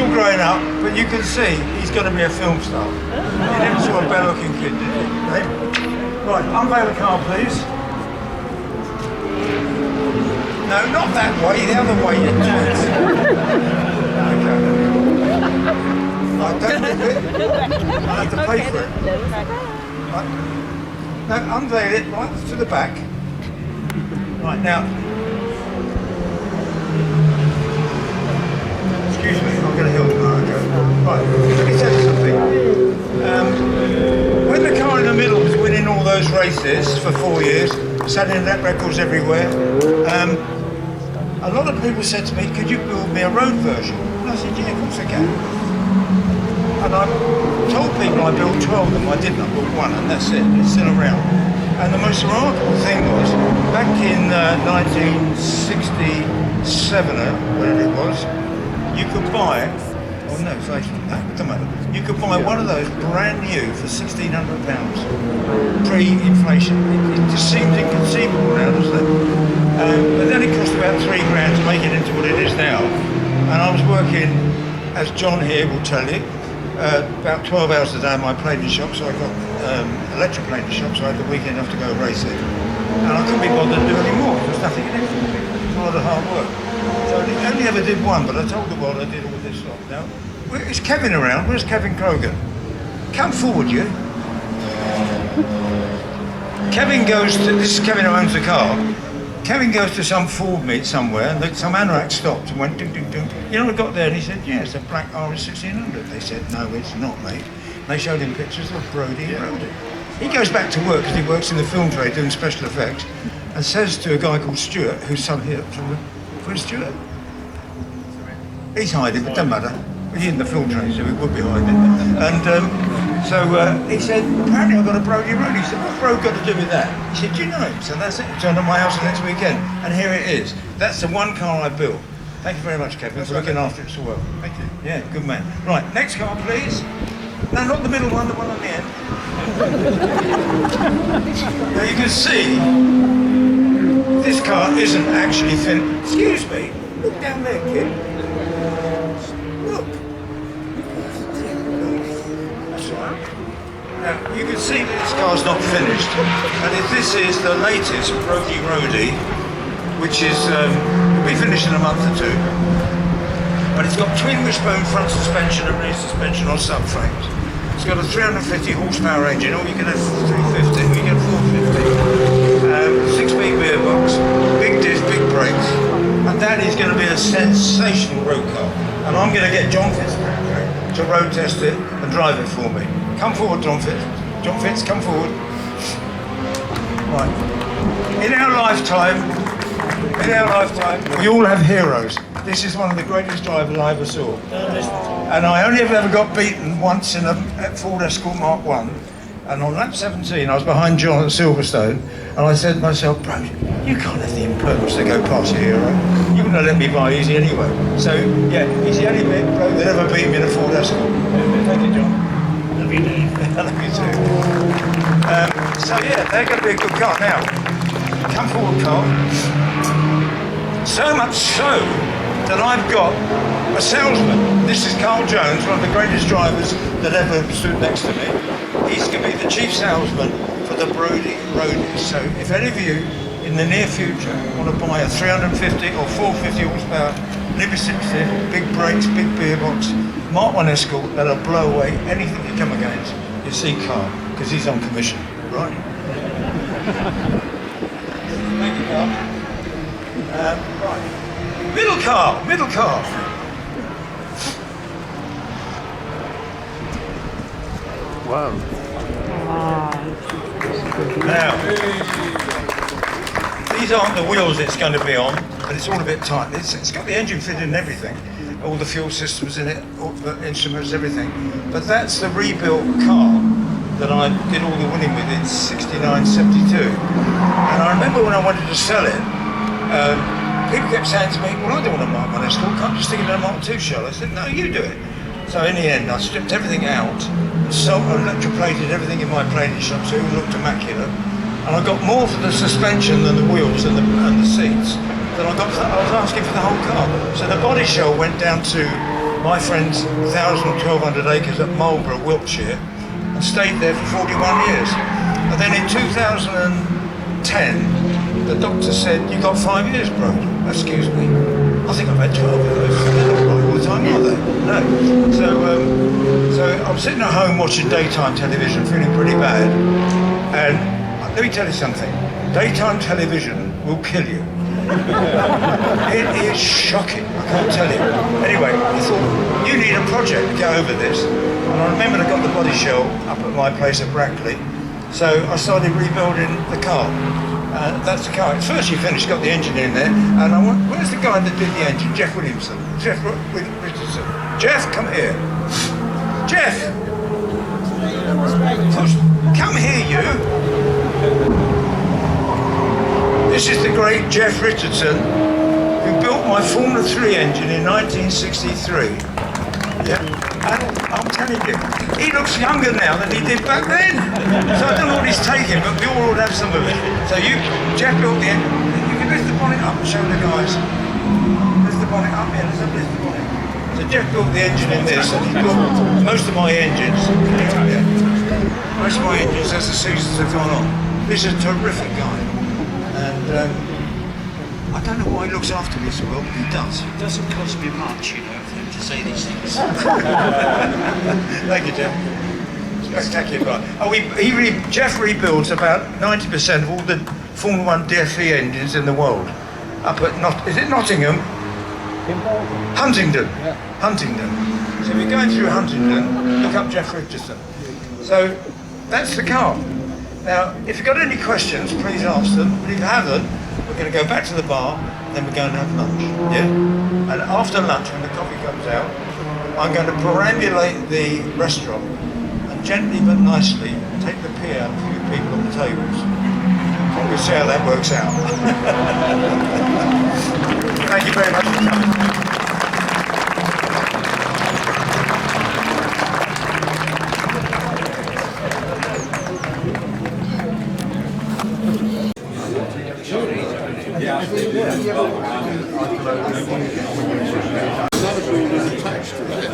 still growing up, but you can see he's going to be a film star. You never saw a better-looking kid, did you? Right? Right, unveil the car, please. No, not that way, the other way, you twit. Okay. Right, don't rip it. I have to pay for it. Right. Now, unveil it right to the back. Right, now. Excuse me, I'm going to help you. Right, let me tell you something. When the car in the middle was winning all those races for 4 years, setting lap records everywhere, a lot of people said to me, could you build me a road version? And I said, yeah, of course I can. And I told people I built 12 of them. I didn't, I built one, and that's it, it's still around. And the most remarkable thing was, back in 1967, whatever it was, you could buy, oh no, it's later than that, doesn't matter. You could buy one of those brand new for £1,600, pre-inflation. It just seems inconceivable now, doesn't it? But then it cost about £3 grand to make it into what it is now. And I was working, as John here will tell you, about 12 hours a day in my plating shop, so I got electric plating shop, so I had the weekend off to go racing. And I couldn't be bothered to do any more. There was nothing in it for me. It was a lot of hard work. So I only ever did one, but I told the world I did all this lot. Now, is Kevin around? Where's Kevin Krogan? Come forward, you. Kevin goes to, this is Kevin who owns the car. Kevin goes to some Ford meet somewhere, and some anorak stopped and went ding ding ding. You know, I got there and he said, yeah, it's a black RS 1600. They said, no, it's not, mate. And they showed him pictures of Brodie and Brodie. He goes back to work because he works in the film trade doing special effects, and says to a guy called Stuart, who's some here, where's Stuart? He's hiding, but doesn't matter. He's in the film trade, so he would be hiding. And so he said, apparently I've got a Brodie Road. He said, what's Brodie got to do with that? He said, do you know him? So that's it. He turned up my house next weekend, and here it is. That's the one car I built. Thank you very much, Kevin, for looking after it so well. Thank you. Yeah, good man. Right, next car, please. No, not the middle one, the one on the end. Now you can see, this car isn't actually finished. Excuse me, look down there, kid. Look. That's right. Now, you can see that this car's not finished. And if this is the latest Brodie Roadie, which is, will be finished in a month or two. But it's got twin wishbone front suspension and rear suspension on subframes. It's got a 350 horsepower engine, or you can have 350, or you can have 450. 6-speed gearbox, big disc, big brakes, and that is going to be a sensational road car. And I'm going to get John Fitz to road test it and drive it for me. Come forward, John Fitz. John Fitz, come forward. Right. In our lifetime, we all have heroes. This is one of the greatest drivers I ever saw. And I only ever got beaten once in a Ford Escort Mark 1. And on lap 17, I was behind John at Silverstone, and I said to myself, bro, you can't have the impertinence to go past your hero. You wouldn't have let me by easy anyway. So, yeah, he's the only bloke that ever beat me in a Ford Escort. Thank you, John. Love you, Dave. Love you too. So, yeah, they're going to be a good car. Now, come forward, Carl. So much so that I've got a salesman. This is Carl Jones, one of the greatest drivers that ever stood next to me. He's going to be the chief salesman for the Brodie Roadies. So if any of you in the near future want to buy a 350 or 450 horsepower Liberty 60, big brakes, big gearbox, Mark 1 Escort, that'll blow away anything you come against, you see Carl, because he's on commission, right? Thank you, Carl. Right. Middle car. Wow. Now, these aren't the wheels it's going to be on, but it's all a bit tight. It's got the engine fitted and everything, all the fuel systems in it, all the instruments, everything. But that's the rebuilt car that I did all the winning with in 69, 72. And I remember when I wanted to sell it, people kept saying to me, well, I don't want a Mark 1 Escort, can't you stick it in a Mark 2 shell? I said, no, you do it. So in the end, I stripped everything out, electroplated everything in my plating shop so it looked immaculate. And I got more for the suspension than the wheels and the seats than I was asking for the whole car. So the body shell went down to my friend's 1,200 acres at Marlborough, Wiltshire, and stayed there for 41 years. And then in 2010, the doctor said, "You got 5 years, bro." Excuse me. I think I've had 12 of those. They're not right all the time, are they? No. So I'm sitting at home watching daytime television, feeling pretty bad. And let me tell you something. Daytime television will kill you. It is shocking, I can't tell you. Anyway, I thought, you need a project to get over this. And I remembered I got the body shell up at my place at Brackley. So I started rebuilding the car. That's the car. First you finished, got the engine in there, and I went, where's the guy that did the engine? Jeff Williamson. Jeff Richardson. Jeff, come here. Jeff! Come here, you! This is the great Jeff Richardson, who built my Formula 3 engine in 1963. Yeah, and I'm telling you, he looks younger now than he did back then. So I don't know what he's taking, but we all would have some of it. So Jeff built the engine. You can lift the bonnet up and show the guys. Lift the bonnet up, yeah, let's have lift the bonnet. So Jeff built the engine in this, and he built most of my engines. Yeah. Most of my engines as the seasons have gone on. This is a terrific guy. And I don't know why he looks after me so well, but he does. It doesn't cost me much, you know, for him to say these things. Thank you, Jeff. Spectacular. Oh, Jeff rebuilds about 90% of all the Formula 1 DFE engines in the world. Up at, is it Nottingham? Huntingdon. Yeah. Huntingdon. So if you're going through Huntingdon, look up Jeff Richardson. So that's the car. Now, if you've got any questions, please ask them. But if you haven't, we're going to go back to the bar, then we're going to have lunch. Yeah? And after lunch, when the coffee comes out, I'm going to perambulate the restaurant and gently but nicely take the pee out of a few people on the tables. And we'll see how that works out. Thank you very much for coming. Attached to that.